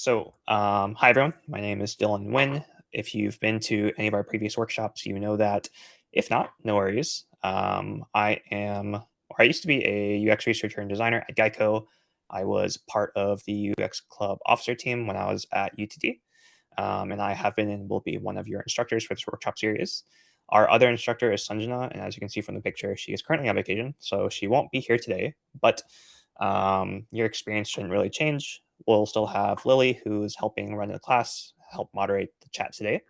Hi everyone. My name is Dylan Nguyen. If you've been to any of our previous workshops, you know that. If not, no worries. I used to be a UX researcher and designer at Geico. I was part of the UX Club officer team when I was at UTD, and I have been and will be one of your instructors for this workshop series. Our other instructor is Sanjana, and as you can see from the picture, she is currently on vacation, so she won't be here today. But your experience shouldn't really change. We'll still have Lily, who's helping run the class, help moderate the chat today.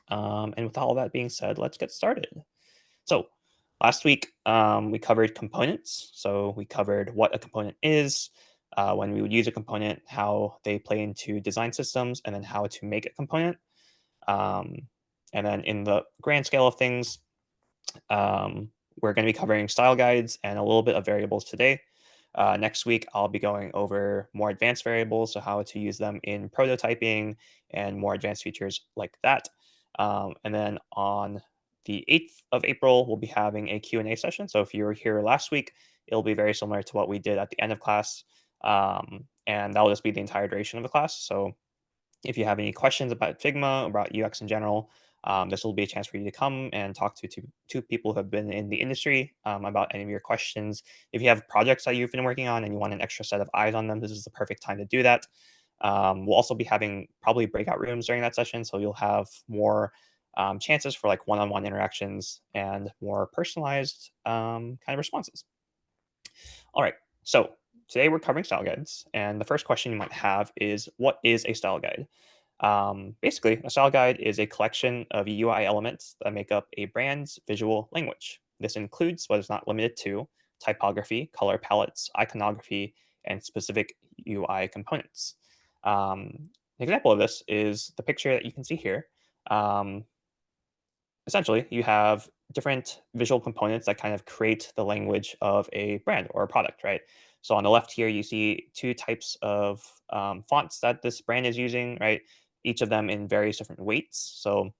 And with all that being said, let's get started. So, last week we covered components. So, we covered what a component is, when we would use a component, how they play into design systems, and then how to make a component. Um, and then, in the grand scale of things, we're going to be covering style guides and a little bit of variables today. Next week, I'll be going over more advanced variables, so how to use them in prototyping and more advanced features like that. And then on the 8th of April, we'll be having a Q&A session. So if you were here last week, it'll be very similar to what we did at the end of class. And that'll just be the entire duration of the class. So if you have any questions about Figma, about UX in general, this will be a chance for you to come and talk to two people who have been in the industry about any of your questions. If you have projects that you've been working on and you want an extra set of eyes on them, this is the perfect time to do that. We'll also be having probably breakout rooms during that session, so you'll have more chances for like one-on-one interactions and more personalized kind of responses. All right, so today we're covering style guides, and the first question you might have is, what is a style guide? Basically, a style guide is a collection of UI elements that make up a brand's visual language. This includes, but is not limited to, typography, color palettes, iconography, and specific UI components. An example of this is the picture that you can see here. Um, Essentially, you have different visual components that kind of create the language of a brand or a product, right? So on the left here, you see two types of fonts that this brand is using, right? Each of them in various different weights. So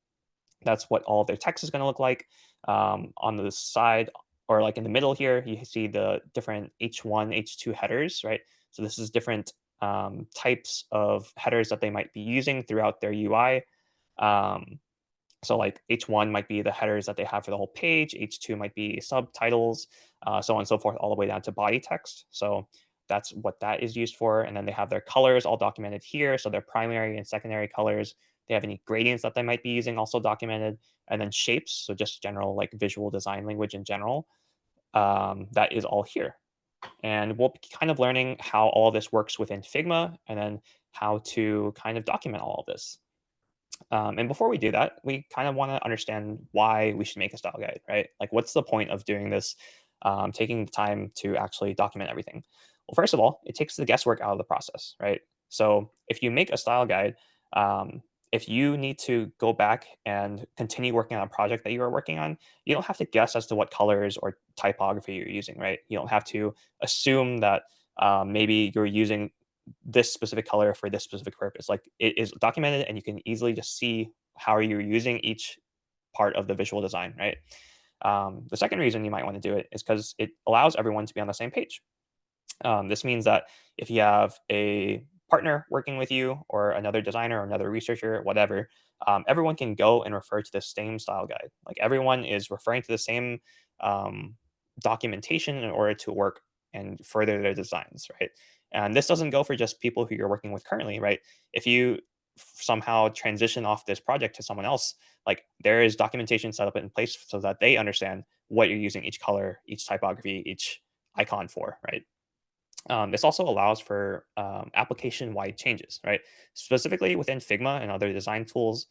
that's what all of their text is going to look like. On the side, or like in the middle here, you see the different H1, H2 headers, right? So this is different types of headers that they might be using throughout their UI. Um, so like H1 might be the headers that they have for the whole page, H2 might be subtitles, so on and so forth, all the way down to body text. So that's what that is used for. And then they have their colors all documented here. So their primary and secondary colors. They have any gradients that they might be using also documented. And then shapes, so just general like visual design language in general. That is all here. And we'll be kind of learning how all this works within Figma and then how to kind of document all of this. And before we do that, we kind of want to understand why we should make a style guide, right? Like, what's the point of doing this, taking the time to actually document everything? Well, first of all, it takes the guesswork out of the process, right? So if you make a style guide, um, if you need to go back and continue working on a project that you are working on, you don't have to guess as to what colors or typography you're using, right? You don't have to assume that maybe you're using this specific color for this specific purpose. Like, it is documented and you can easily just see how you're using each part of the visual design, right? The second reason you might want to do it is because it allows everyone to be on the same page. This means that if you have a partner working with you or another designer or another researcher, whatever, everyone can go and refer to the same style guide. Like, everyone is referring to the same um, documentation in order to work and further their designs, right? And this doesn't go for just people who you're working with currently, right? If you somehow transition off this project to someone else, like, there is documentation set up in place so that they understand what you're using each color, each typography, each icon for, right? This also allows for application-wide changes, right? Specifically within Figma and other design tools,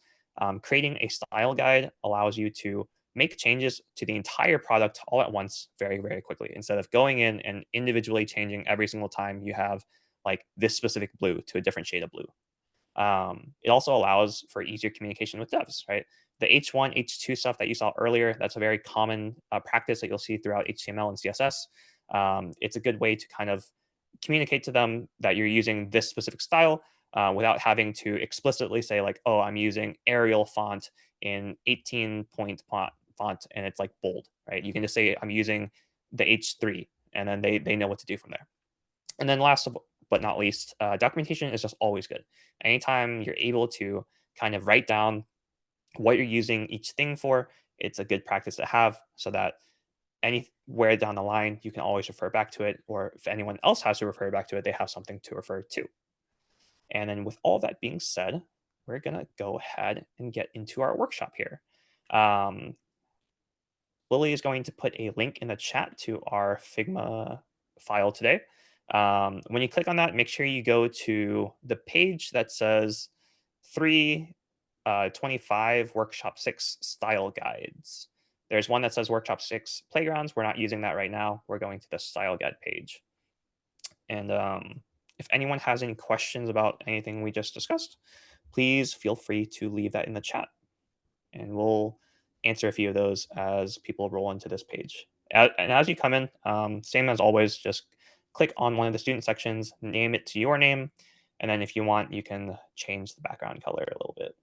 creating a style guide allows you to make changes to the entire product all at once very, very quickly, instead of going in and individually changing every single time you have like this specific blue to a different shade of blue. It also allows for easier communication with devs, right? The H1, H2 stuff that you saw earlier, that's a very common practice that you'll see throughout HTML and CSS. It's a good way to kind of communicate to them that you're using this specific style without having to explicitly say like, oh, I'm using Arial font in 18-point font and it's like bold, right? You can just say I'm using the H3 and then they know what to do from there. And then last but not least, documentation is just always good. Anytime you're able to kind of write down what you're using each thing for, it's a good practice to have so that anywhere down the line you can always refer back to it, or if anyone else has to refer back to it, they have something to refer to. And then with all that being said, we're gonna go ahead and get into our workshop here. Um, Lily is going to put a link in the chat to our Figma file today. When you click on that, make sure you go to the page that says 325 Workshop 6 Style Guides. There's one that says Workshop 6 Playgrounds. We're not using that right now. We're going to the Style Guide page. And if anyone has any questions about anything we just discussed, please feel free to leave that in the chat, and we'll answer a few of those as people roll into this page. And as you come in, same as always, just click on one of the student sections, name it to your name, and then if you want, you can change the background color a little bit.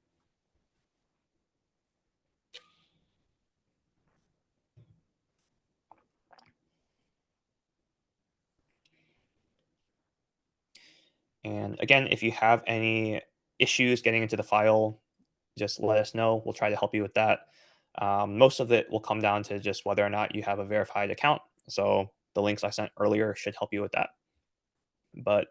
And again, if you have any issues getting into the file, just let us know. We'll try to help you with that. Most of it will come down to just whether or not you have a verified account. So the links I sent earlier should help you with that. But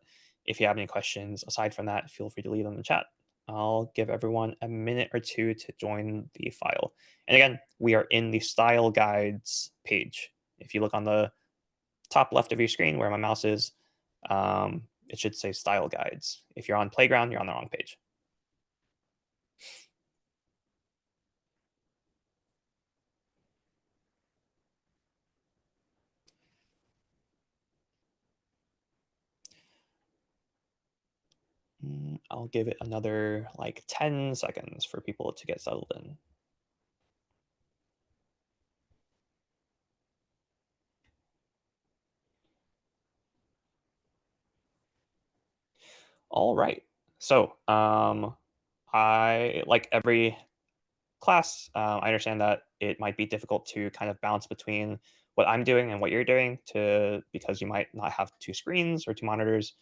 if you have any questions aside from that, feel free to leave them in the chat. I'll give everyone a minute or two to join the file. And again, we are in the style guides page. If you look on the top left of your screen where my mouse is, it should say style guides. If you're on Playground, you're on the wrong page. I'll give it another like 10 seconds for people to get settled in. All right. So I, like every class, I understand that it might be difficult to kind of bounce between what I'm doing and what you're doing because you might not have two screens or two monitors.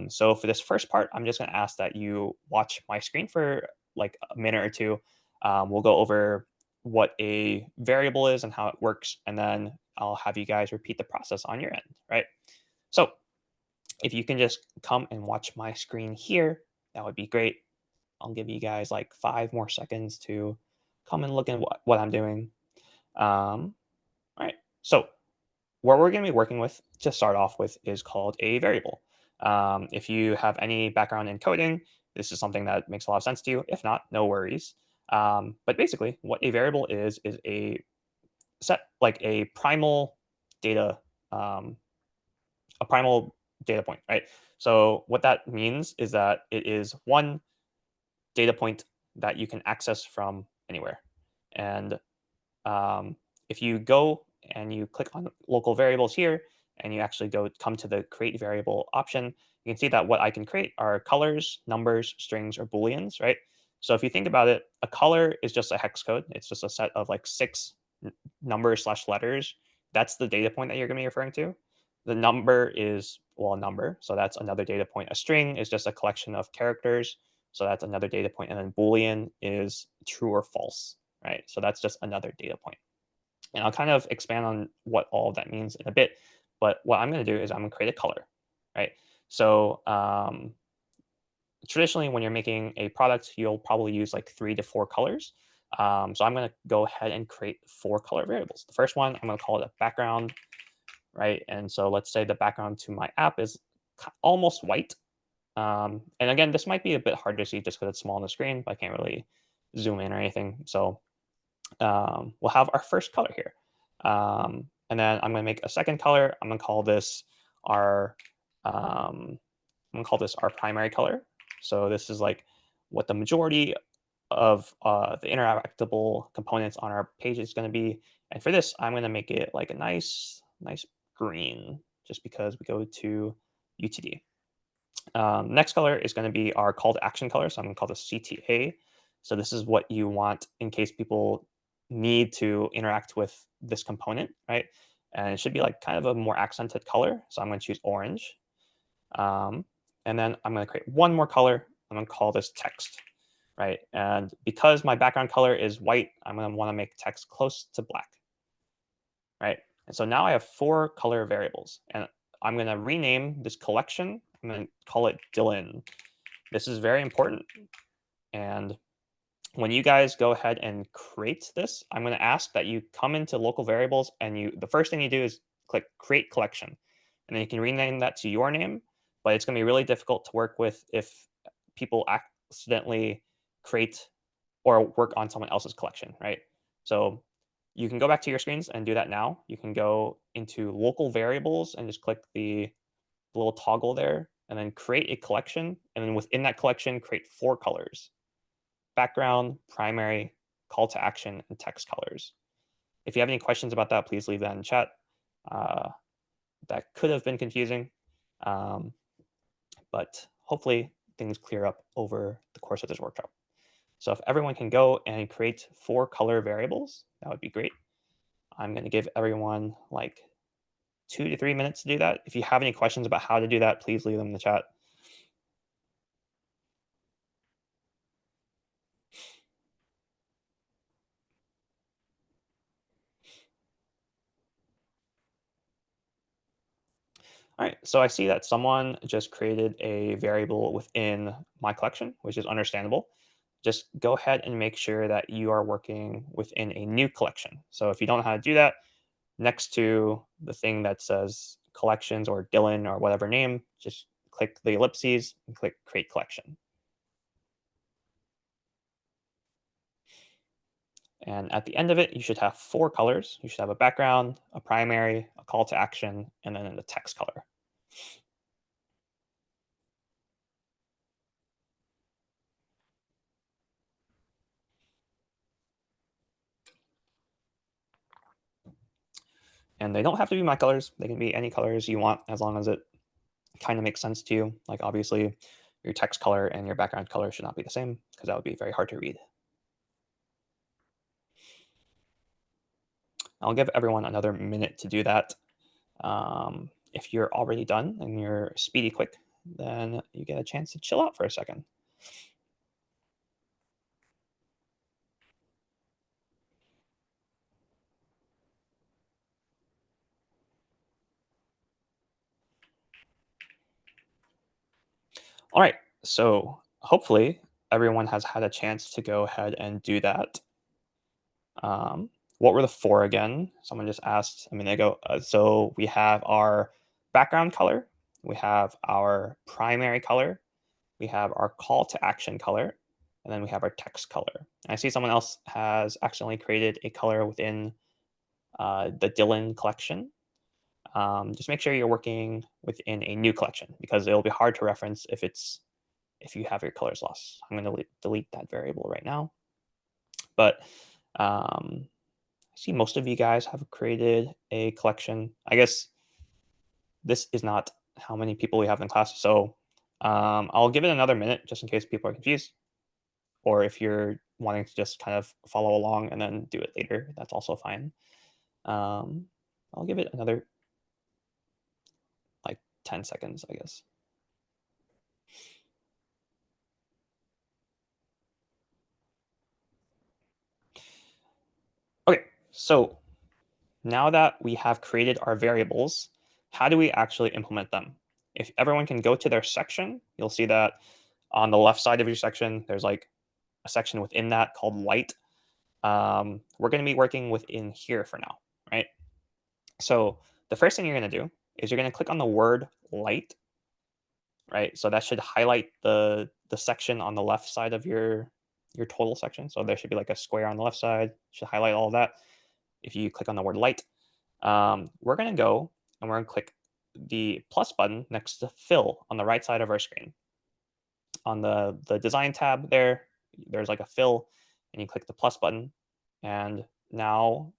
So for this first part, I'm just going to ask that you watch my screen for like a minute or two. We'll go over what a variable is and how it works, and then I'll have you guys repeat the process on your end, right? So if you can just come and watch my screen here, that would be great. I'll give you guys like 5 more seconds to come and look at what I'm doing. All right. So what we're going to be working with to start off with is called a variable. If you have any background in coding, this is something that makes a lot of sense to you. If not, no worries. But basically, what a variable is a set, like data, um, a primal data point, right? So what that means is that it is one data point that you can access from anywhere. And if you go and you click on local variables here, and you actually come to the create variable option, you can see that what I can create are colors, numbers, strings, or booleans, right? So if you think about it, a color is just a hex code. It's just a set of like 6 numbers/letters. That's the data point that you're going to be referring to. The number is, well, a number. So that's another data point. A string is just a collection of characters. So that's another data point. And then Boolean is true or false, right? So that's just another data point. And I'll kind of expand on what all of that means in a bit. But what I'm going to do is I'm going to create a color, right? So traditionally, when you're making a product, you'll probably use like 3 to 4 colors. So I'm going to go ahead and create 4 color variables. The first one, I'm going to call it a background, right? And so let's say the background to my app is almost white. And again, this might be a bit hard to see just because it's small on the screen, but I can't really zoom in or anything. So we'll have our first color here. And then I'm going to make a second color. I'm going to call this our primary color. So this is like what the majority of the interactable components on our page is going to be. And for this, I'm going to make it like a nice green, just because we go to UTD. Next color is going to be our call to action color. So I'm going to call this CTA. So this is what you want in case people need to interact with this component, right? And it should be like kind of a more accented color. So I'm going to choose orange. Um, and then I'm going to create one more color. I'm going to call this text, right? And because my background color is white, I'm going to want to make text close to black, right? And so now I have 4 color variables, and I'm going to rename this collection. I'm going to call it Dylan. This is very important. And when you guys go ahead and create this, I'm going to ask that you come into local variables, and the first thing you do is click create collection. And then you can rename that to your name, but it's going to be really difficult to work with if people accidentally create or work on someone else's collection, right? So you can go back to your screens and do that now. You can go into local variables and just click the little toggle there, and then create a collection. And then within that collection, create 4 colors: background, primary, call to action, and text colors. If you have any questions about that, please leave that in chat. Uh, that could have been confusing, um, but hopefully things clear up over the course of this workshop. So if everyone can go and create 4 color variables, that would be great. I'm going to give everyone like 2 to 3 minutes to do that. If you have any questions about how to do that, please leave them in the chat. All right, so I see that someone just created a variable within my collection, which is understandable. Just go ahead and make sure that you are working within a new collection. So if you don't know how to do that, next to the thing that says collections or Dylan or whatever name, just click the ellipses and click create collection. And at the end of it, you should have 4 colors. You should have a background, a primary, a call to action, and then the text color. And they don't have to be my colors. They can be any colors you want as long as it kind of makes sense to you. Like obviously, your text color and your background color should not be the same because that would be very hard to read. I'll give everyone another minute to do that. If you're already done and you're speedy quick, then you get a chance to chill out for a second. All right, so hopefully everyone has had a chance to go ahead and do that. What were the 4 again? Someone just asked a minute ago. So we have our background color, we have our primary color, we have our call to action color, and then we have our text color. And I see someone else has accidentally created a color within the Dylan collection. Just make sure you're working within a new collection because it'll be hard to reference if you have your colors lost. I'm going to delete that variable right now. But I see most of you guys have created a collection. I guess this is not how many people we have in class. So I'll give it another minute just in case people are confused. Or if you're wanting to just kind of follow along and then do it later, that's also fine. Um, I'll give it another like 10 seconds, I guess. Okay, so now that we have created our variables, how do we actually implement them? If everyone can go to their section, you'll see that on the left side of your section, there's like a section within that called light. We're going to be working within here for now, right? So the first thing you're going to do is you're going to click on the word light, right? So that should highlight the section on the left side of your total section. So there should be like a square on the left side, should highlight all of that. If you click on the word light, we're going to go and we're going to click the plus button next to fill on the right side of our screen. On the design tab there, there's like a fill, and you click the plus button, and now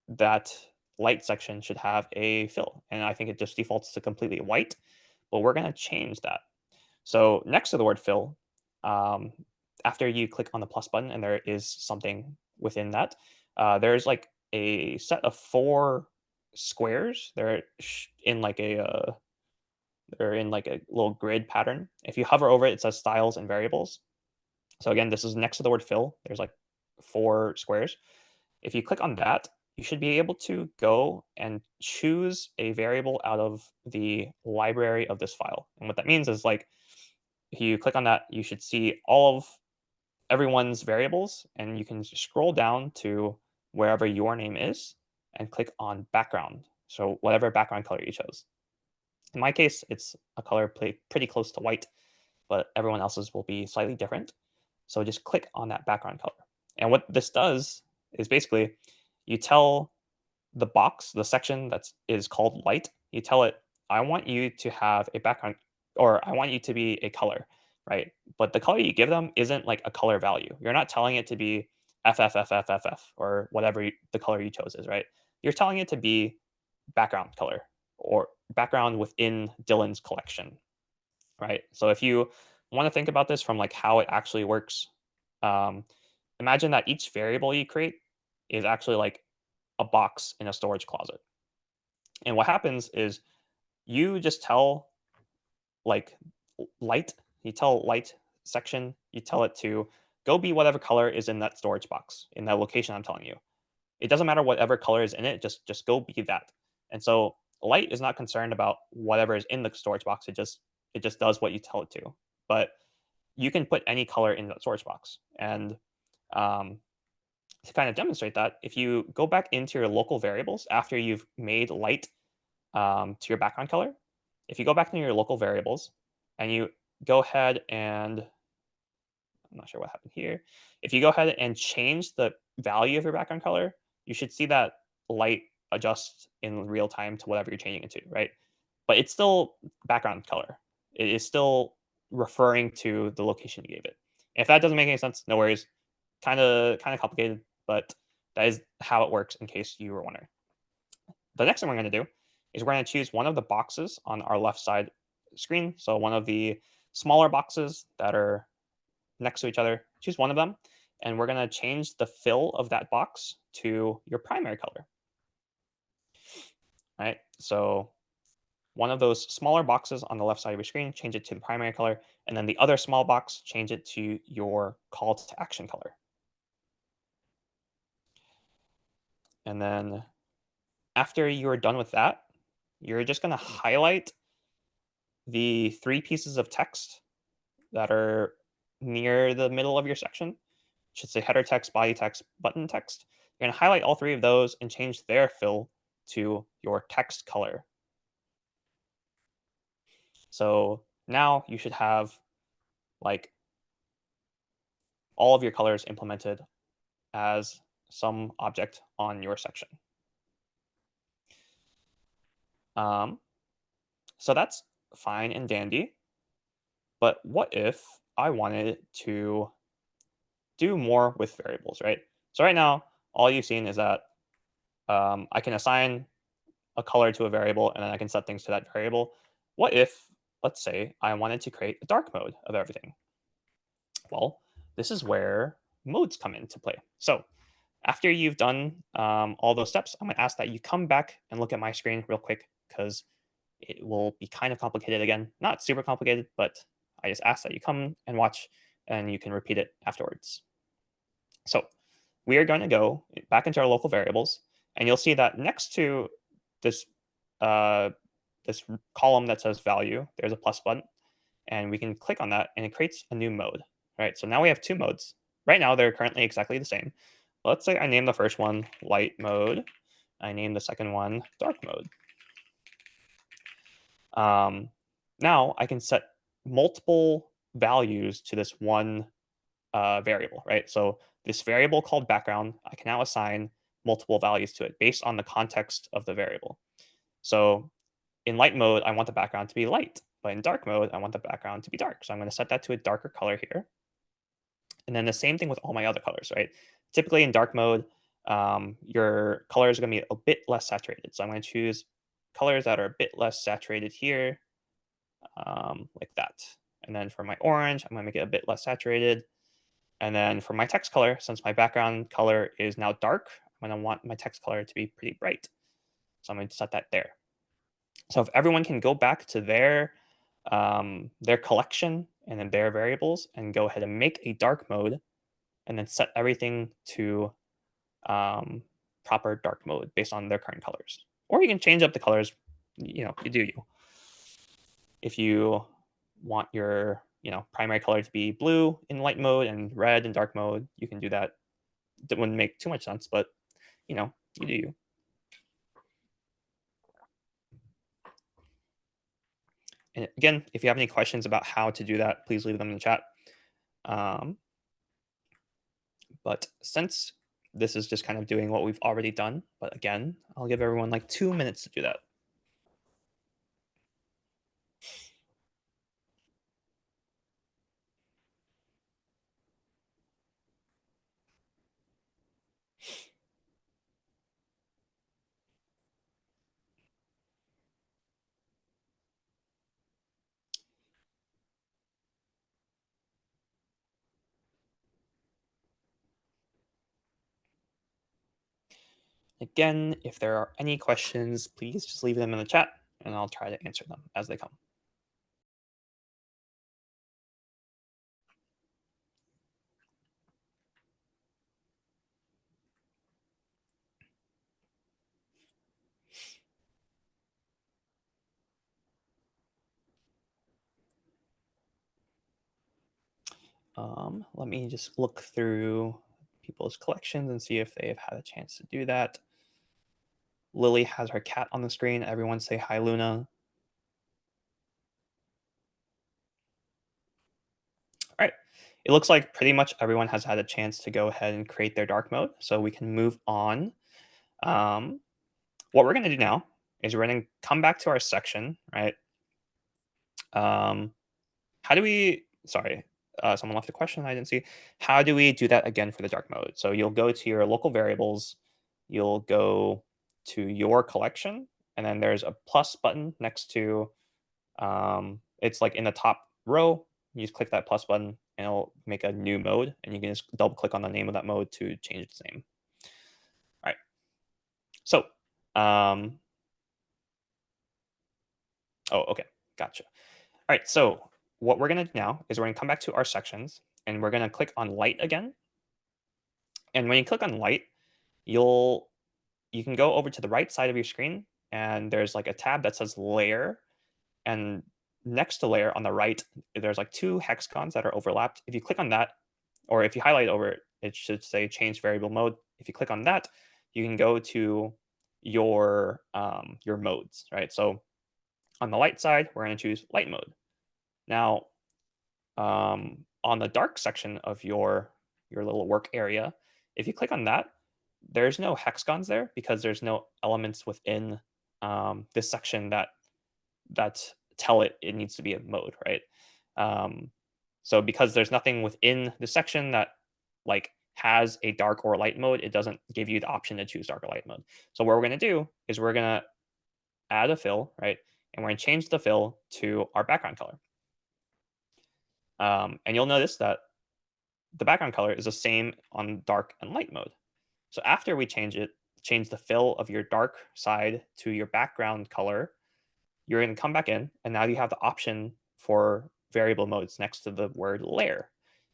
that light section should have a fill. And I think it just defaults to completely white, but we're going to change that. So next to the word fill, um, after you click on the plus button and there is something within that, there's like a set of 4 squares. They're in like a They're in like a little grid pattern. If you hover over it, it says styles and variables. So again, this is next to the word fill. There's like 4 squares. If you click on that, you should be able to go and choose a variable out of the library of this file. And what that means is like, if you click on that, you should see all of everyone's variables, and you can scroll down to wherever your name is and click on background. So whatever background color you chose. In my case, it's a color pretty close to white, but everyone else's will be slightly different. So just click on that background color. And what this does is basically you tell the box, the section that is called light, you tell it, I want you to have a background, or I want you to be a color, right? But the color you give them isn't like a color value. You're not telling it to be FFFFFF or whatever the color you chose is, right? You're telling it to be background color or background within Dylan's collection, right? So if you want to think about this from like how it actually works, um, imagine that each variable you create is actually like a box in a storage closet. And what happens is you just tell like light, you tell light section, you tell it to go be whatever color is in that storage box in that location I'm telling you. It doesn't matter whatever color is in it, just go be that. And so light is not concerned about whatever is in the storage box. It just does what you tell it to. But you can put any color in that storage box. And um, to kind of demonstrate that, if you go back into your local variables after you've made light to your background color, if you go back into your local variables and you go ahead and I'm not sure what happened here. If you go ahead and change the value of your background color, you should see that light adjust in real time to whatever you're changing it to, right? But it's still background color. It is still referring to the location you gave it. If that doesn't make any sense, no worries. Kind of complicated, but that is how it works in case you were wondering. The next thing we're going to do is we're going to choose one of the boxes on our left side screen. So one of the smaller boxes that are next to each other, choose one of them, and we're going to change the fill of that box to your primary color. All right, so one of those smaller boxes on the left side of your screen, change it to the primary color, and then the other small box, change it to your call to action color. And then after you're done with that, you're just going to highlight the 3 pieces of text that are near the middle of your section. It should say header text, body text, button text. You're going to highlight all 3 of those and change their fill to your text color. So now you should have like all of your colors implemented as some object on your section. Um, so that's fine and dandy. But what if I wanted to do more with variables, right? So right now, all you've seen is that I can assign a color to a variable, and then I can set things to that variable. What if, let's say, I wanted to create a dark mode of everything? Well, this is where modes come into play. So after you've done all those steps, I'm going to ask that you come back and look at my screen real quick because it will be kind of complicated again. Not super complicated, but I just ask that you come and watch and you can repeat it afterwards. So we are going to go back into our local variables, and you'll see that next to this uh, this column that says value, there's a plus button, and we can click on that, and it creates a new mode. Right. So now we have 2 modes. Right now they're currently exactly the same. Let's say I name the first one light mode. I name the second one dark mode. Now I can set multiple values to this one variable, right? So this variable called background, I can now assign multiple values to it based on the context of the variable. So in light mode, I want the background to be light, but in dark mode, I want the background to be dark. So I'm going to set that to a darker color here. And then the same thing with all my other colors, right? Typically in dark mode, your colors are going to be a bit less saturated. So I'm going to choose colors that are a bit less saturated here, like that. And then for my orange, I'm going to make it a bit less saturated. And then for my text color, since my background color is now dark, I'm going to want my text color to be pretty bright. So I'm going to set that there. So if everyone can go back to their their collection and then their variables and go ahead and make a dark mode and then set everything to um, proper dark mode based on their current colors. Or you can change up the colors, you do you. If you want your primary color to be blue in light mode and red in dark mode, you can do that. That wouldn't make too much sense, but you do you. And again, if you have any questions about how to do that, please leave them in the chat. Um, but since this is just kind of doing what we've already done, but again, I'll give everyone like 2 minutes to do that. Again, if there are any questions, please just leave them in the chat and I'll try to answer them as they come. Let me just look through people's collections and see if they've had a chance to do that. Lily has her cat on the screen. Everyone say hi, Luna. All right. It looks like pretty much everyone has had a chance to go ahead and create their dark mode. So we can move on. What we're going to do now is we're going to come back to our section, right? How do we, sorry, someone left a question I didn't see. How do we do that again for the dark mode? So you'll go to your local variables, you'll go to your collection, and then there's a plus button next to, it's like in the top row. You just click that plus button and it'll make a new mode, and you can just double click on the name of that mode to change its name. All right. So, oh, okay, gotcha. All right, so what we're going to do now is we're going to come back to our sections and we're going to click on light again. And when you click on light, you can go over to the right side of your screen and there's like a tab that says layer, and next to layer on the right there's like two hexagons that are overlapped. If you click on that, or if you highlight over it, it should say change variable mode. If you click on that, you can go to your modes, right? So on the light side, we're going to choose light mode. Now, on the dark section of your little work area, if you click on that, there's no hexagons there because there's no elements within this section that tell it needs to be a mode, right? So because there's nothing within the section that like has a dark or light mode, it doesn't give you the option to choose dark or light mode. So what we're going to do is we're going to add a fill, right? And we're going to change the fill to our background color. And you'll notice that the background color is the same on dark and light mode. So after we change the fill of your dark side to your background color, you're going to come back in, and now you have the option for variable modes next to the word layer.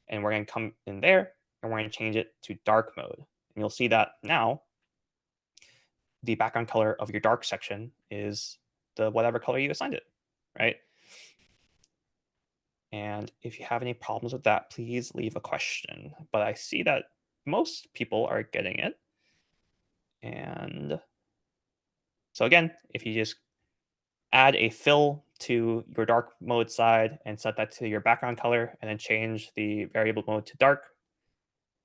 And we're going to come in there, and we're going to change it to dark mode. And you'll see that now the background color of your dark section is the whatever color you assigned it, right? And if you have any problems with that, please leave a question. But I see that most people are getting it. And so again, if you just add a fill to your dark mode side and set that to your background color, and then change the variable mode to dark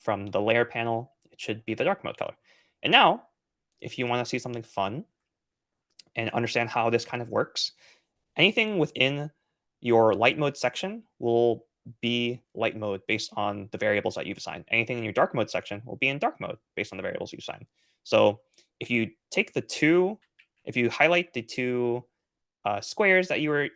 from the layer panel, it should be the dark mode color. And now, if you want to see something fun and understand how this kind of works, anything within your light mode section will be light mode based on the variables that you've assigned. Anything in your dark mode section will be in dark mode based on the variables you assigned. So if you highlight the two squares that you were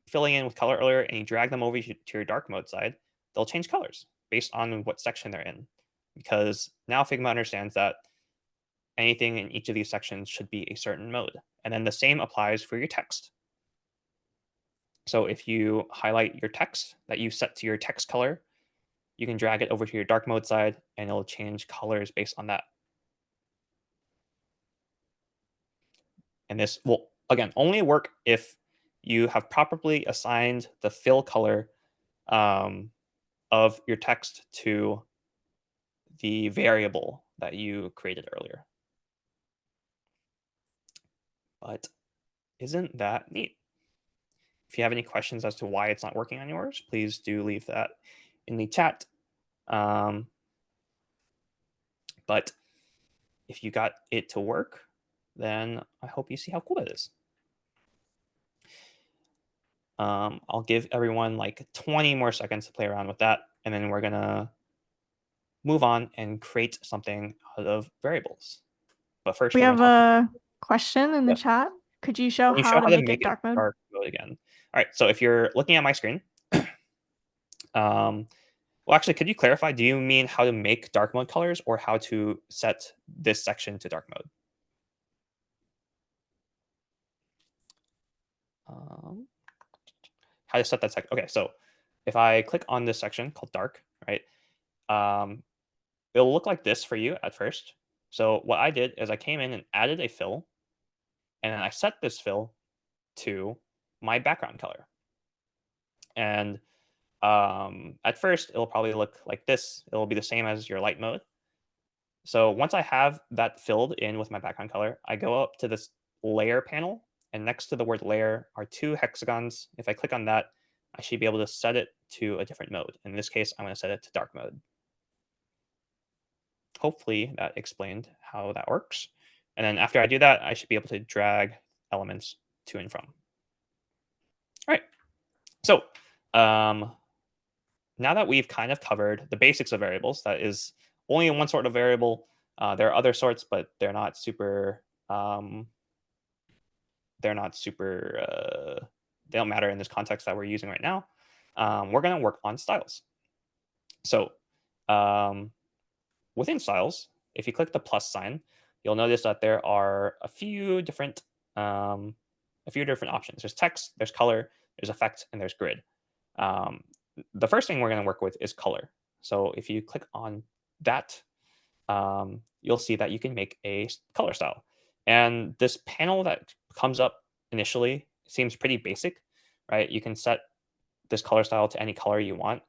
filling in with color earlier and you drag them over to your dark mode side, they'll change colors based on what section they're in. Because now Figma understands that anything in each of these sections should be a certain mode. And then the same applies for your text. So if you highlight your text that you set to your text color, you can drag it over to your dark mode side and it'll change colors based on that. And this will, again, only work if you have properly assigned the fill color um, of your text to the variable that you created earlier. But isn't that neat? If you have any questions as to why it's not working on yours, please do leave that in the chat. Um, but if you got it to work, then I hope you see how cool that is. I'll give everyone like 20 more seconds to play around with that, and then we're gonna move on and create something out of variables. But first, We we're have gonna talk. a question in the chat. Could you show Can you how show to how to make make it it dark mode? dark mode again? All right. So if you're looking at my screen, um, well, actually, could you clarify? Do you mean how to make dark mode colors, or how to set this section to dark mode? Um, how to set that section? Okay, so if I click on this section called dark, right, um, it'll look like this for you at first. So what I did is I came in and added a fill, and then I set this fill to my background color. And at first, it'll probably look like this. It'll be the same as your light mode. So once I have that filled in with my background color, I go up to this layer panel, and next to the word layer are two hexagons. If I click on that, I should be able to set it to a different mode. In this case, I'm going to set it to dark mode. Hopefully that explained how that works. And then after I do that, I should be able to drag elements to and from. All right. So now that we've kind of covered the basics of variables, that is only one sort of variable. There are other sorts, but they're not super. They're not super. They don't matter in this context that we're using right now. We're going to work on styles. So um, within styles, if you click the plus sign, you'll notice that there are a few different options. There's text, there's color, there's effect, and there's grid. Um, the first thing we're going to work with is color. So if you click on that, you'll see that you can make a color style. And this panel that comes up initially seems pretty basic, right? You can set this color style to any color you want.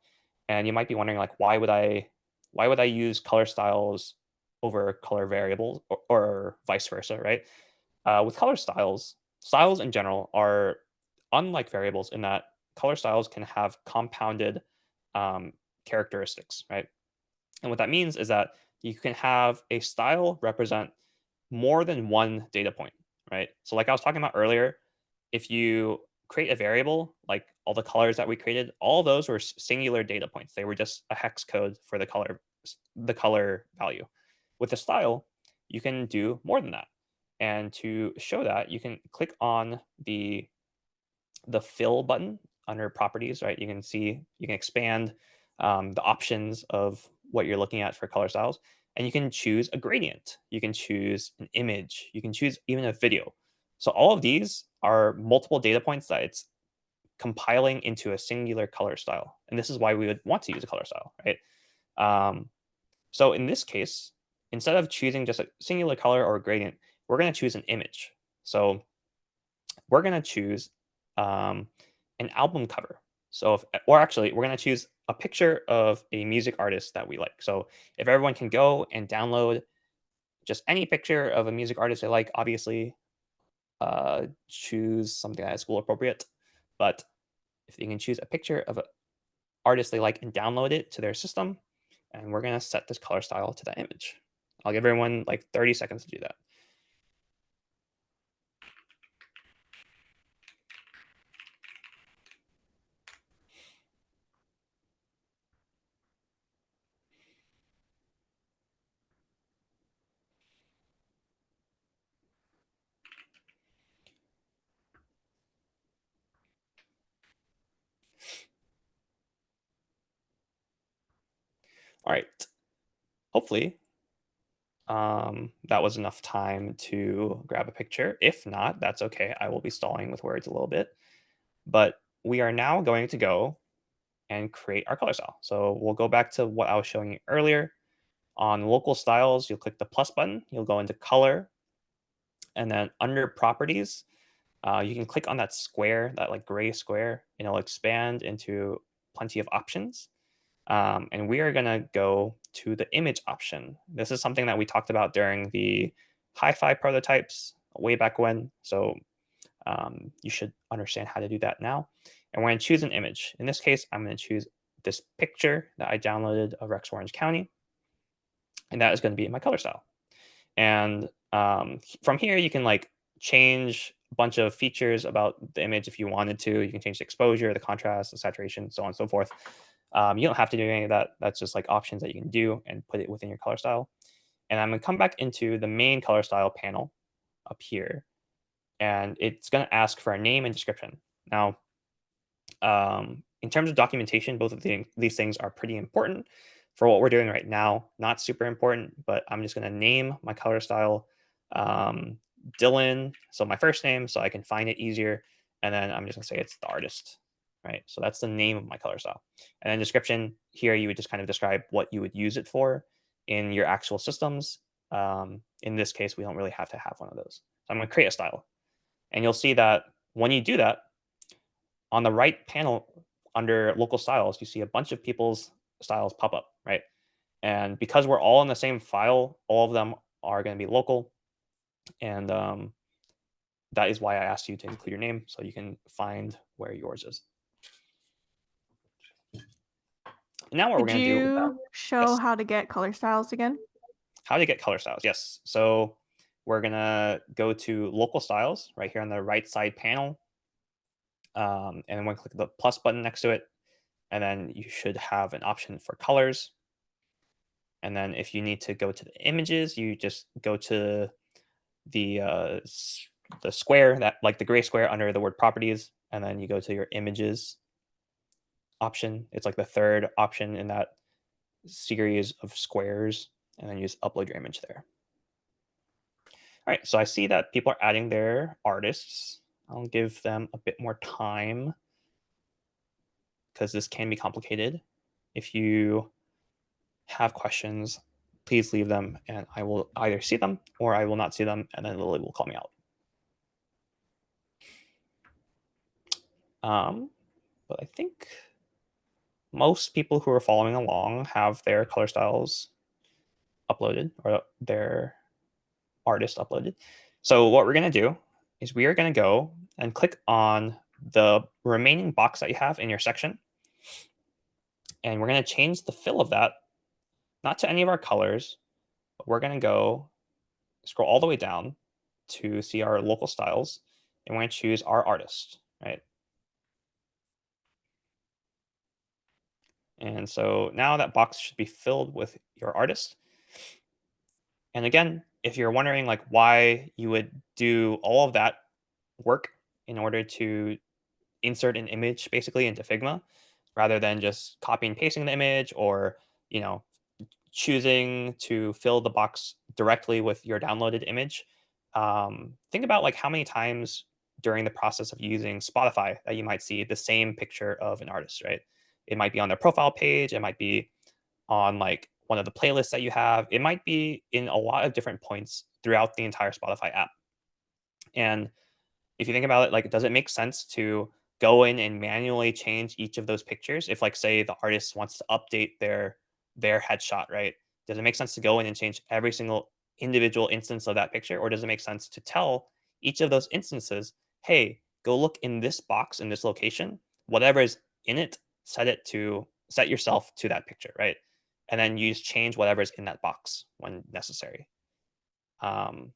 And you might be wondering, like, why would I use color styles over color variables, or vice versa, right? With color styles, styles in general are unlike variables in that color styles can have compounded um, characteristics, right? And what that means is that you can have a style represent more than one data point, right? So, like I was talking about earlier, if you create a variable, like all the colors that we created, all those were singular data points. They were just a hex code for the color value. With a style, you can do more than that. And to show that, you can click on the fill button under properties, right? You can expand the options of what you're looking at for color styles, and you can choose a gradient. You can choose an image. You can choose even a video. So all of these are multiple data points that it's compiling into a singular color style. And this is why we would want to use a color style, right? So in this case, instead of choosing just a singular color or a gradient, we're going to choose an image. So we're going to choose an album cover. Or actually, we're going to choose a picture of a music artist that we like. So if everyone can go and download just any picture of a music artist they like, obviously choose something that is school appropriate. But if you can choose a picture of an artist they like and download it to their system, and we're going to set this color style to that image. I'll give everyone like 30 seconds to do that. All right. Hopefully, that was enough time to grab a picture. If not, that's okay. I will be stalling with words a little bit. But we are now going to go and create our color style. So we'll go back to what I was showing you earlier. On local styles, you'll click the plus button, you'll go into color, and then under properties, you can click on that square, that like gray square, and it'll expand into plenty of options. And we are going to go to the image option. This is something that we talked about during the hi-fi prototypes way back when. So you should understand how to do that now. And we're going to choose an image. In this case, I'm going to choose this picture that I downloaded of Rex Orange County. And that is going to be my color style. And from here, you can like change a bunch of features about the image if you wanted to. You can change the exposure, the contrast, the saturation, so on and so forth. You don't have to do any of that. That's just like options that you can do and put it within your color style. And I'm going to come back into the main color style panel up here. And it's going to ask for a name and description. Now, in terms of documentation, both of these things are pretty important for what we're doing right now. Not super important, but I'm just going to name my color style Dylan, so my first name, so I can find it easier. And then I'm just going to say it's the artist, right? So that's the name of my color style. And then description here, you would just kind of describe what you would use it for in your actual systems. In this case, we don't really have to have one of those. So I'm going to create a style. And you'll see that when you do that, on the right panel under local styles, you see a bunch of people's styles pop up, right? And because we're all in the same file, all of them are going to be local. And that is why I asked you to include your name so you can find where yours is. Now what we're Could going to do, you show yes, how to get color styles again? how to get color styles. Yes. So we're going to go to local styles right here on the right side panel. And then we're going to click the plus button next to it. And then you should have an option for colors. And then if you need to go to the images, you just go to the square, that like the gray square under the word properties, and then you go to your images option. It's like the third option in that series of squares, and then you just upload your image there. All right, so I see that people are adding their artists. I'll give them a bit more time because this can be complicated. If you have questions, please leave them and I will either see them or I will not see them, and then Lily will call me out. But I think most people who are following along have their color styles uploaded or their artist uploaded. So what we're going to do is we are going to go and click on the remaining box that you have in your section. And we're going to change the fill of that, not to any of our colors, but we're going to go scroll all the way down to see our local styles. And we're going to choose our artist, right? And so now that box should be filled with your artist. And again, if you're wondering like why you would do all of that work in order to insert an image basically into Figma, rather than just copy and pasting the image or, you know, choosing to fill the box directly with your downloaded image, think about like how many times during the process of using Spotify that you might see the same picture of an artist, right? It might be on their profile page. It might be on like one of the playlists that you have. It might be in a lot of different points throughout the entire Spotify app. And if you think about it, like, does it make sense to go in and manually change each of those pictures? If like, say the artist wants to update their headshot, right? Does it make sense to go in and change every single individual instance of that picture? Or does it make sense to tell each of those instances, hey, go look in this box in this location, whatever is in it, set yourself to that picture, right? And then you just change whatever's in that box when necessary. Um,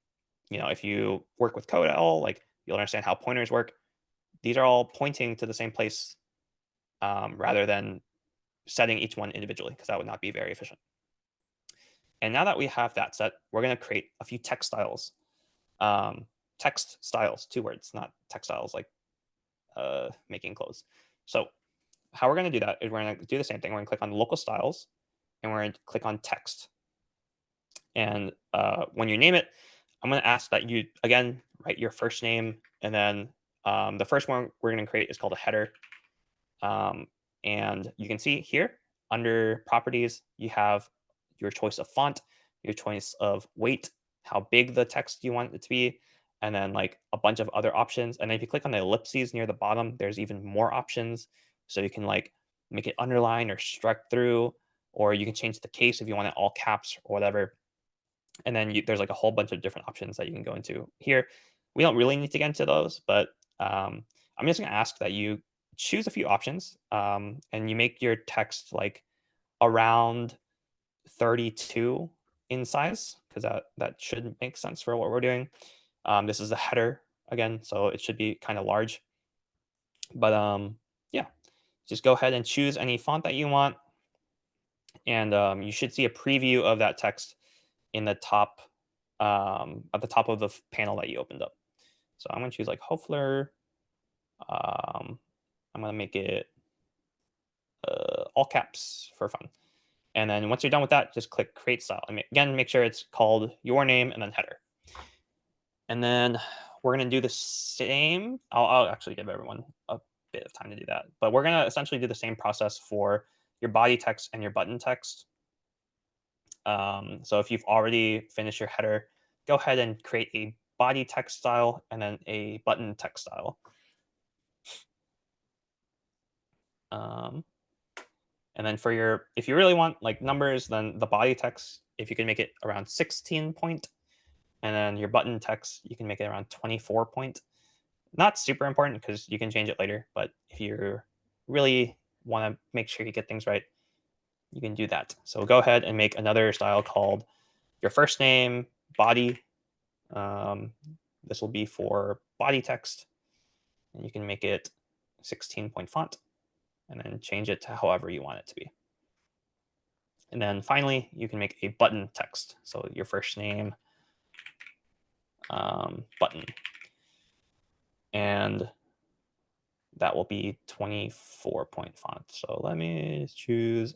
if you work with code at all, like you'll understand how pointers work. These are all pointing to the same place, rather than setting each one individually, because that would not be very efficient. And now that we have that set, we're going to create a few text styles. Text styles, 2 words, not textiles like making clothes. So how we're going to do that is we're going to do the same thing. We're going to click on local styles, and we're going to click on text. And when you name it, I'm going to ask that you, again, write your first name. And then the first one we're going to create is called a header. And you can see here under properties, you have your choice of font, your choice of weight, how big the text you want it to be, and then like a bunch of other options. And then if you click on the ellipses near the bottom, there's even more options. So you can like make it underline or struck through, or you can change the case if you want it all caps or whatever. And then there's like a whole bunch of different options that you can go into here. We don't really need to get into those, but I'm just going to ask that you choose a few options and you make your text like around 32 in size, because that should make sense for what we're doing. This is the header again, so it should be kind of large. But yeah, just go ahead and choose any font that you want, and you should see a preview of that text in the top at the top of the panel that you opened up. So I'm going to choose like Hofler. I'm going to make it all caps for fun. And then once you're done with that, just click Create Style. And again, make sure it's called your name and then header. And then we're going to do the same. I'll actually give everyone a bit of time to do that. But we're going to essentially do the same process for your body text and your button text. So if you've already finished your header, go ahead and create a body text style and then a button text style. And then for if you really want like numbers, then the body text, if you can make it around 16 point, and then your button text, you can make it around 24 point. Not super important because you can change it later, but if you really want to make sure you get things right, you can do that. So go ahead and make another style called your first name, body. This will be for body text, and you can make it 16 point font, and then change it to however you want it to be. And then finally, you can make a button text. So your first name, button. And that will be 24 point font. So let me choose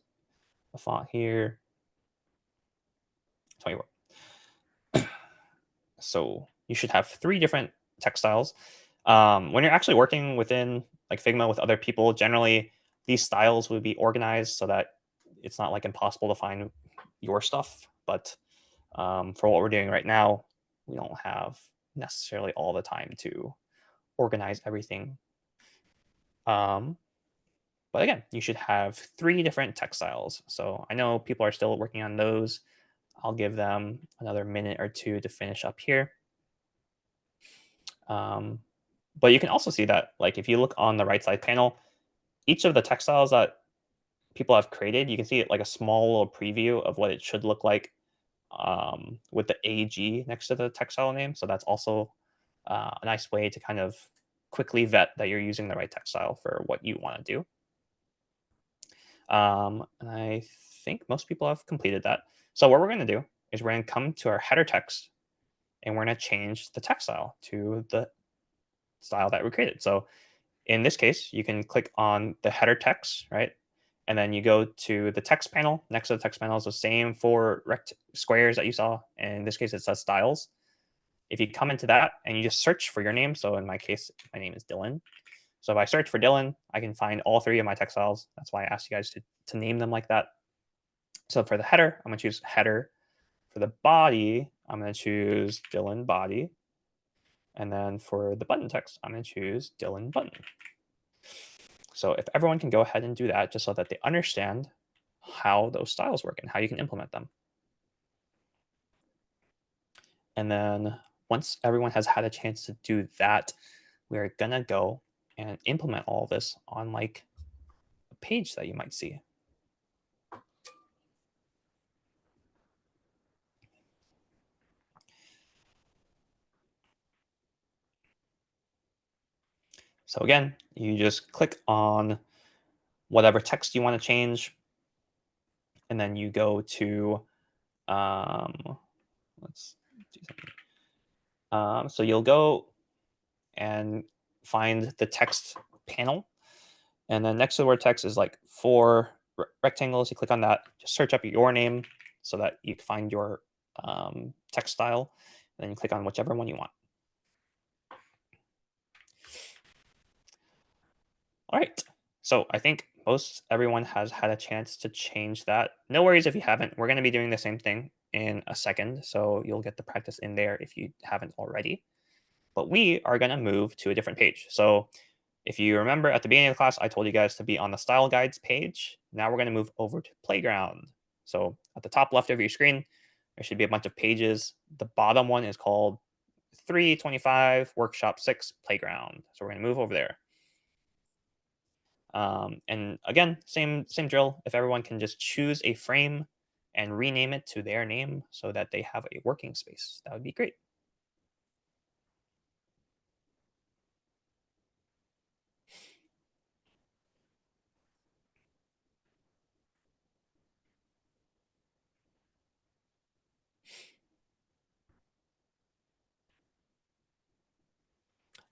a font here. 24. So you should have 3 different text styles. When you're actually working within like Figma with other people, generally these styles would be organized so that it's not like impossible to find your stuff. But for what we're doing right now, we don't have necessarily all the time to organize everything. But again, you should have 3 different text styles. So I know people are still working on those. I'll give them another minute or two to finish up here. But you can also see that, like, if you look on the right side panel, each of the text styles that people have created, you can see it like a small little preview of what it should look like with the AG next to the text style name. So that's also a nice way to kind of quickly vet that you're using the right text style for what you want to do. And I think most people have completed that. So what we're going to do is we're going to come to our header text, and we're going to change the text style to the style that we created. So in this case, you can click on the header text, right? And then you go to the text panel. Next to the text panel is the same 4 squares that you saw. And in this case, it says styles. If you come into that and you just search for your name, so in my case, my name is Dylan. So if I search for Dylan, I can find all 3 of my text styles. That's why I asked you guys to name them like that. So for the header, I'm going to choose header. For the body, I'm going to choose Dylan body. And then for the button text, I'm going to choose Dylan button. So if everyone can go ahead and do that, just so that they understand how those styles work and how you can implement them. And then once everyone has had a chance to do that, we're going to go and implement all of this on like a page that you might see. So again, you just click on whatever text you want to change, and then you go to, let's do something. So you'll go and find the text panel, and then next to the word text is like 4 rectangles. You click on that, just search up your name so that you can find your text style, and then you click on whichever one you want. All right, So I think most everyone has had a chance to change that. No worries if you haven't. We're going to be doing the same thing in a second, so you'll get the practice in there if you haven't already. But we are going to move to a different page. So if you remember at the beginning of the class, I told you guys to be on the style guides page. Now we're going to move over to playground. So at the top left of your screen, there should be a bunch of pages. The bottom one is called 325 Workshop 6 Playground. So we're going to move over there. And again, same drill. If everyone can just choose a frame and rename it to their name so that they have a working space, that would be great.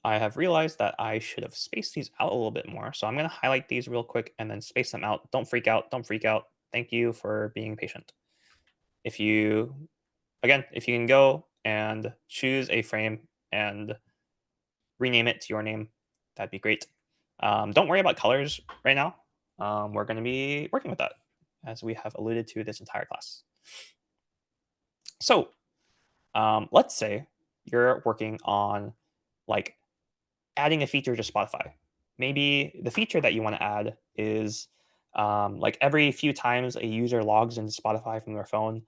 I have realized that I should have spaced these out a little bit more. So I'm going to highlight these real quick and then space them out. Don't freak out. Don't freak out. Thank you for being patient. If you, again, if you can go and choose a frame and rename it to your name, that'd be great. Don't worry about colors right now. We're going to be working with that, as we have alluded to this entire class. So let's say you're working on like adding a feature to Spotify. Maybe the feature that you want to add is like every few times a user logs into Spotify from their phone,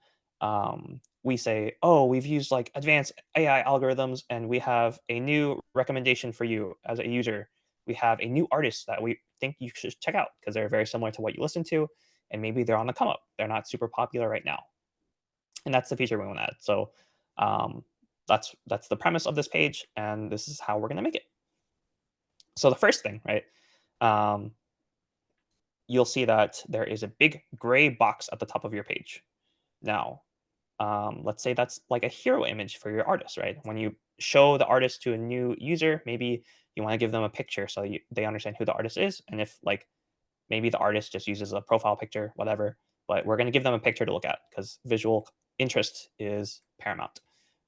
we say, "Oh, we've used like advanced AI algorithms, and we have a new recommendation for you as a user. We have a new artist that we think you should check out because they're very similar to what you listen to, and maybe they're on the come up. They're not super popular right now." And that's the feature we want to add. So um, that's the premise of this page, and this is how we're going to make it. So the first thing, right? Um, you'll see that there is a big gray box at the top of your page. Now, let's say that's like a hero image for your artist, right? When you show the artist to a new user, maybe you want to give them a picture so they understand who the artist is. And if like maybe the artist just uses a profile picture, whatever, but we're going to give them a picture to look at because visual interest is paramount.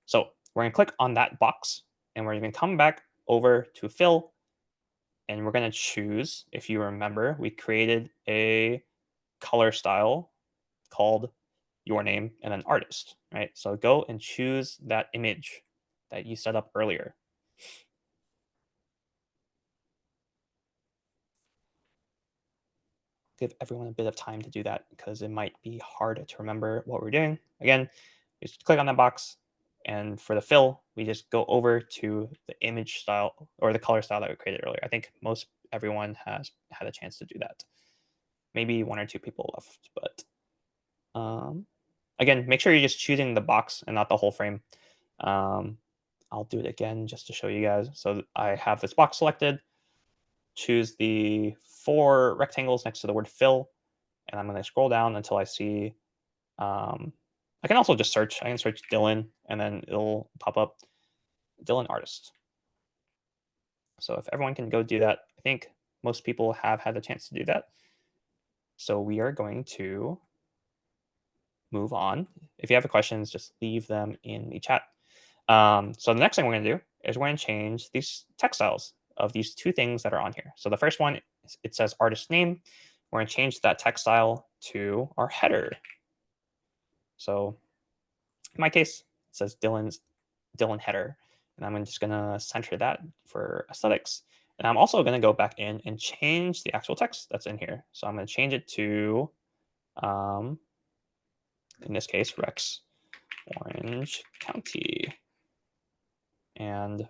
So we're going to click on that box and we're going to come back over to fill and we're going to choose, if you remember, we created a color style called your name and then artist, right? So go and choose that image that you set up earlier. Give everyone a bit of time to do that because it might be hard to remember what we're doing. Again, just click on that box. And for the fill, we just go over to the image style or the color style that we created earlier. I think most everyone has had a chance to do that. Maybe one or two people left, but again, make sure you're just choosing the box and not the whole frame. I'll do it again just to show you guys. So I have this box selected, choose the 4 rectangles next to the word fill, and I'm going to scroll down until I see, I can also just search. I can search Dylan, and then it'll pop up Dylan artist. So if everyone can go do that, I think most people have had the chance to do that. So we are going to move on. If you have questions, just leave them in the chat. So the next thing we're going to do is we're going to change these text styles of these 2 things that are on here. So the first one, it says artist name. We're going to change that text style to our header. So in my case, it says Dylan header. And I'm just going to center that for aesthetics. And I'm also going to go back in and change the actual text that's in here. So I'm going to change it to, in this case, Rex Orange County. And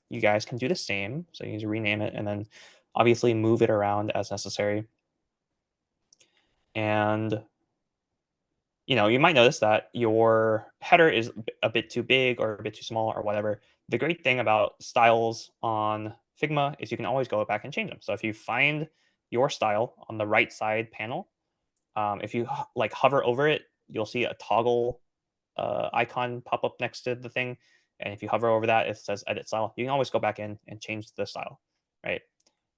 you guys can do the same. So you can rename it and then obviously move it around as necessary. And you might notice that your header is a bit too big or a bit too small or whatever. The great thing about styles on Figma is you can always go back and change them. So if you find your style on the right side panel, if you like hover over it, you'll see a toggle icon pop up next to the thing. And if you hover over that, it says edit style. You can always go back in and change the style, right?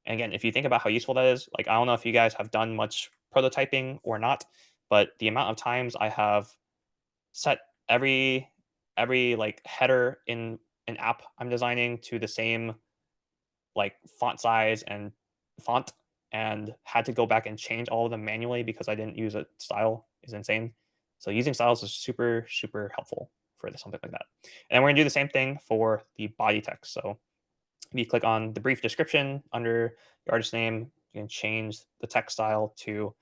And again, if you think about how useful that is, like I don't know if you guys have done much prototyping or not, but the amount of times I have set every like header in an app I'm designing to the same like font size and font and had to go back and change all of them manually because I didn't use a style is insane. So using styles is super, super helpful for something like that. And we're gonna do the same thing for the body text. So if you click on the brief description under your artist name, you can change the text style to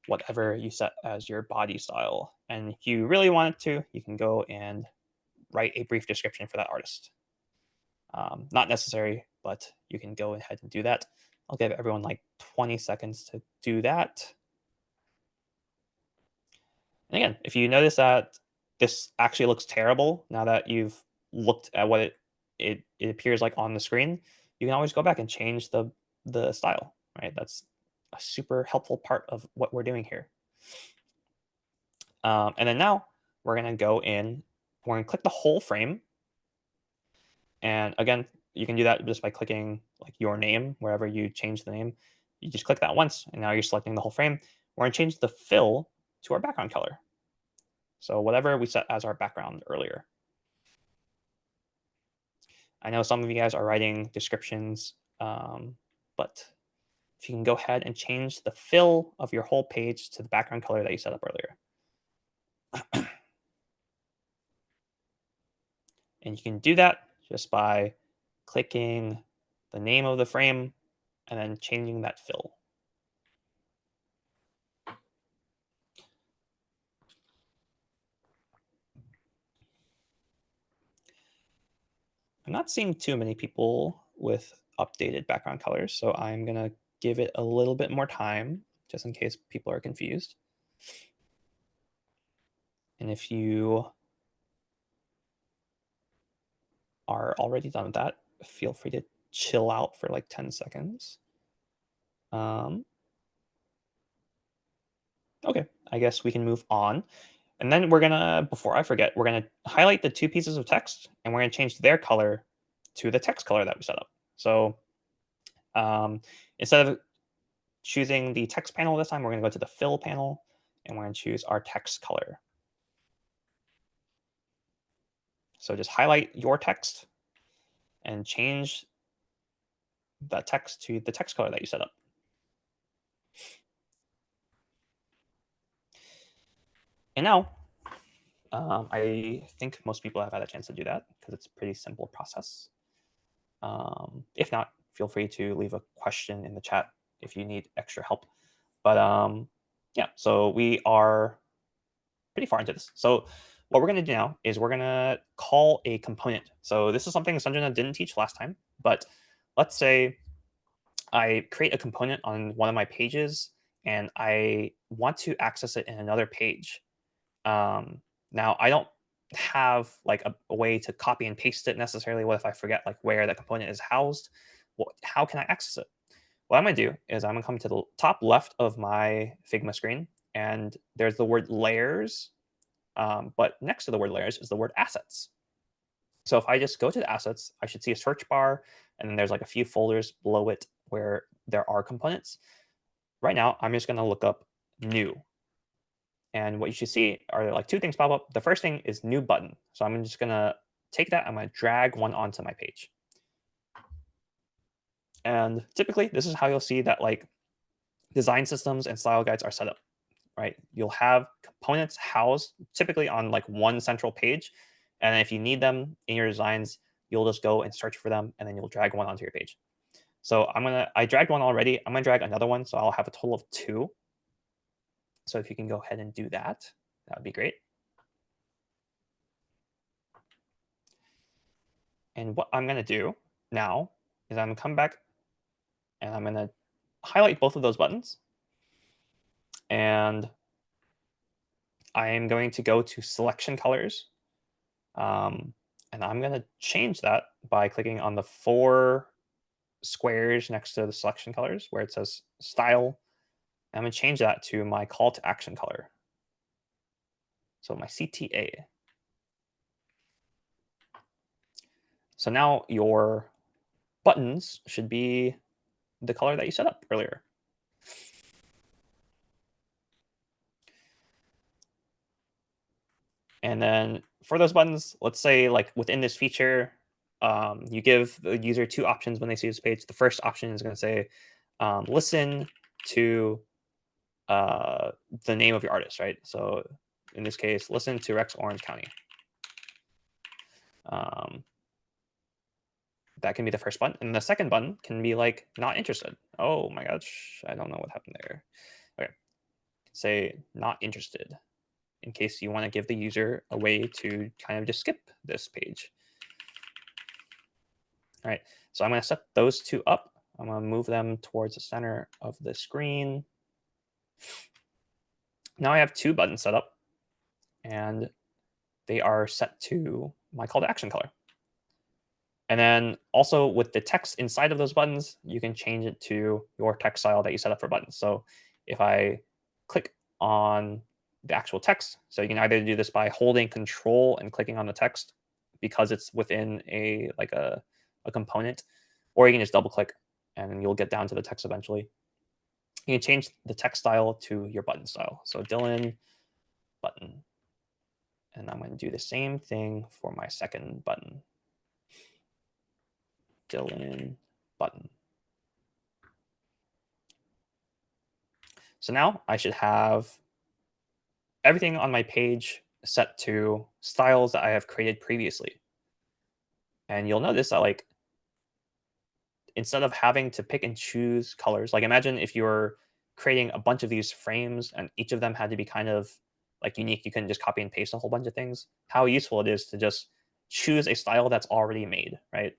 whatever you set as your body style. And if you really wanted to, you can go and write a brief description for that artist. Not necessary, but you can go ahead and do that. I'll give everyone like 20 seconds to do that. And again, if you notice that this actually looks terrible now that you've looked at what it appears like on the screen, you can always go back and change the style, right? That's a super helpful part of what we're doing here. And then now we're going to go in, we're going to click the whole frame. And again, you can do that just by clicking like your name, wherever you change the name. You just click that once, and now you're selecting the whole frame. We're going to change the fill to our background color. So whatever we set as our background earlier. I know some of you guys are writing descriptions, but if you can go ahead and change the fill of your whole page to the background color that you set up earlier. And you can do that just by clicking the name of the frame and then changing that fill. I'm not seeing too many people with updated background colors, so I'm going to give it a little bit more time just in case people are confused. And if you are already done with that, feel free to chill out for like 10 seconds. Okay, I guess we can move on. And then we're gonna, before I forget, we're gonna highlight the two pieces of text and we're gonna change their color to the text color that we set up. So instead of choosing the text panel this time, we're gonna go to the fill panel and we're gonna choose our text color. So just highlight your text and change that text to the text color that you set up. And now, I think most people have had a chance to do that because it's a pretty simple process. If not, feel free to leave a question in the chat if you need extra help. But yeah, so we are pretty far into this. So what we're going to do now is we're going to call a component. So this is something Sanjana didn't teach last time, but let's say I create a component on one of my pages and I want to access it in another page. Now I don't have like a way to copy and paste it necessarily. What if I forget like where the component is housed? How can I access it? What I'm going to do is I'm going to come to the top left of my Figma screen, and there's the word layers, but next to the word layers is the word assets. So if I just go to the assets, I should see a search bar, and then there's like a few folders below it where there are components. Right now, I'm just going to look up new. And what you should see are like two things pop up. The first thing is new button. So I'm just going to take that. I'm going to drag one onto my page. And typically, this is how you'll see that like design systems and style guides are set up, right? You'll have components housed typically on like one central page. And if you need them in your designs, you'll just go and search for them, and then you'll drag one onto your page. So I dragged one already. I'm going to drag another one. So I'll have a total of two. So if you can go ahead and do that, that would be great. And what I'm going to do now is I'm going to come back and I'm going to highlight both of those buttons. And I am going to go to selection colors. And I'm going to change that by clicking on the four squares next to the selection colors where it says style. I'm going to change that to my call to action color. So my CTA. So now your buttons should be the color that you set up earlier. And then for those buttons, let's say like within this feature, you give the user two options when they see this page. The first option is going to say, listen to the name of your artist, right? So in this case, listen to Rex Orange County. That can be the first button. And the second button can be like not interested. Oh my gosh, I don't know what happened there. Okay, say not interested in case you want to give the user a way to kind of just skip this page. All right, so I'm going to set those two up. I'm going to move them towards the center of the screen. Now I have two buttons set up, and they are set to my call to action color. And then also with the text inside of those buttons, you can change it to your text style that you set up for buttons. So if I click on the actual text, so you can either do this by holding Control and clicking on the text because it's within a component, or you can just double click and you'll get down to the text eventually. You can change the text style to your button style. So Dylan button. And I'm going to do the same thing for my second button. Dylan button. So now I should have everything on my page set to styles that I have created previously. And you'll notice that like instead of having to pick and choose colors, like imagine if you were creating a bunch of these frames and each of them had to be kind of like unique, you couldn't just copy and paste a whole bunch of things, how useful it is to just choose a style that's already made, right?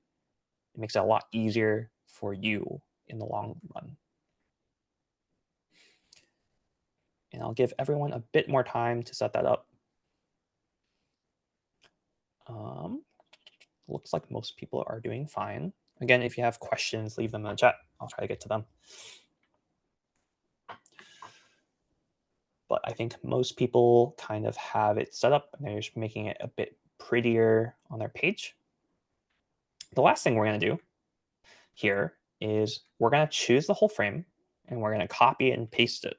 It makes it a lot easier for you in the long run. And I'll give everyone a bit more time to set that up. Looks like most people are doing fine. Again, if you have questions, leave them in the chat. I'll try to get to them. But I think most people kind of have it set up and they're just making it a bit prettier on their page. The last thing we're going to do here is we're going to choose the whole frame and we're going to copy and paste it.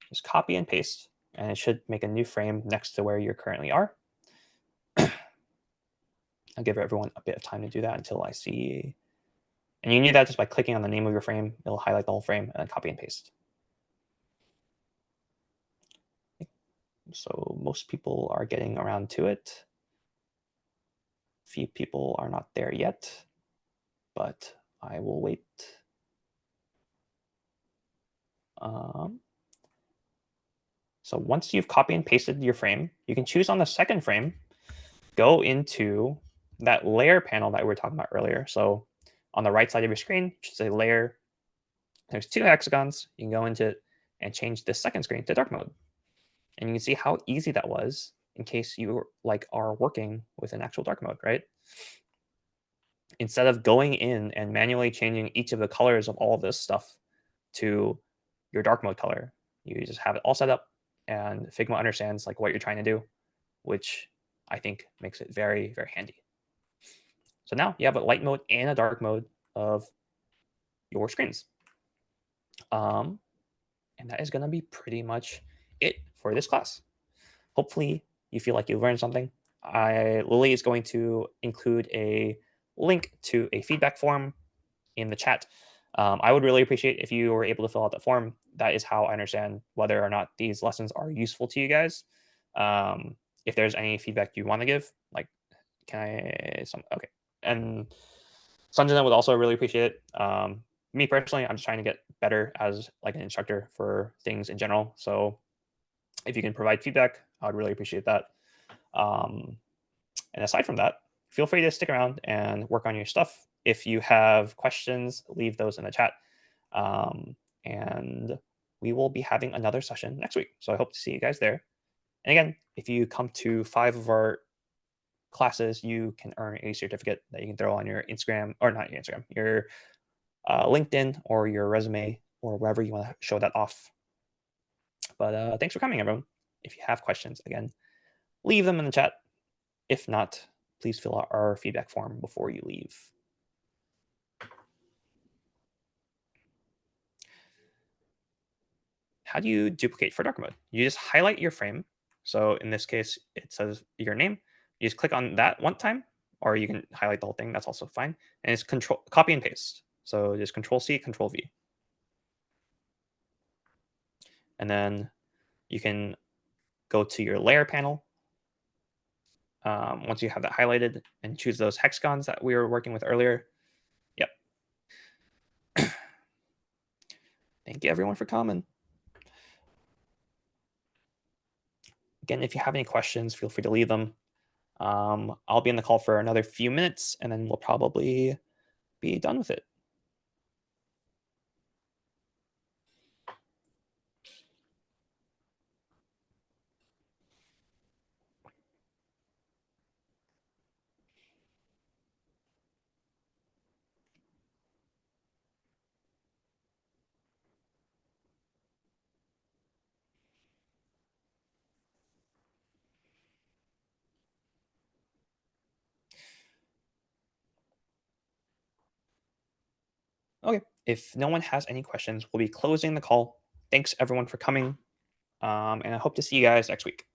Just copy and paste, and it should make a new frame next to where you currently are. I'll give everyone a bit of time to do that until I see. And you can do that just by clicking on the name of your frame. It'll highlight the whole frame and then copy and paste. So most people are getting around to it. Few people are not there yet, but I will wait. So once you've copy and pasted your frame, you can choose on the second frame, go into that layer panel that we were talking about earlier. So on the right side of your screen, just say layer. There's two hexagons. You can go into it and change the second screen to dark mode. And you can see how easy that was in case you are working with an actual dark mode, right? Instead of going in and manually changing each of the colors of all of this stuff to your dark mode color, you just have it all set up and Figma understands like what you're trying to do, which I think makes it very, very handy. So now you have a light mode and a dark mode of your screens. And that is going to be pretty much it for this class. Hopefully you feel like you learned something. Lily is going to include a link to a feedback form in the chat. I would really appreciate if you were able to fill out that form. That is how I understand whether or not these lessons are useful to you guys. If there's any feedback you want to give, like, okay. And Sanjana would also really appreciate it. Me personally, I'm just trying to get better as like an instructor for things in general. So if you can provide feedback, I would really appreciate that. And aside from that, feel free to stick around and work on your stuff. If you have questions, leave those in the chat. And we will be having another session next week. So I hope to see you guys there. And again, if you come to 5 of our classes, you can earn a certificate that you can throw on your Instagram, or not your Instagram, your LinkedIn or your resume or wherever you want to show that off. But thanks for coming, everyone. If you have questions, again, leave them in the chat. If not, please fill out our feedback form before you leave. How do you duplicate for dark mode? You just highlight your frame. So in this case, it says your name. You just click on that one time, or you can highlight the whole thing. That's also fine. And it's copy and paste. So just Control C, Control V. And then you can go to your layer panel once you have that highlighted and choose those hexagons that we were working with earlier. Yep. Thank you everyone for coming. Again, if you have any questions, feel free to leave them. I'll be in the call for another few minutes, and then we'll probably be done with it. Okay, if no one has any questions, we'll be closing the call. Thanks everyone for coming, and I hope to see you guys next week.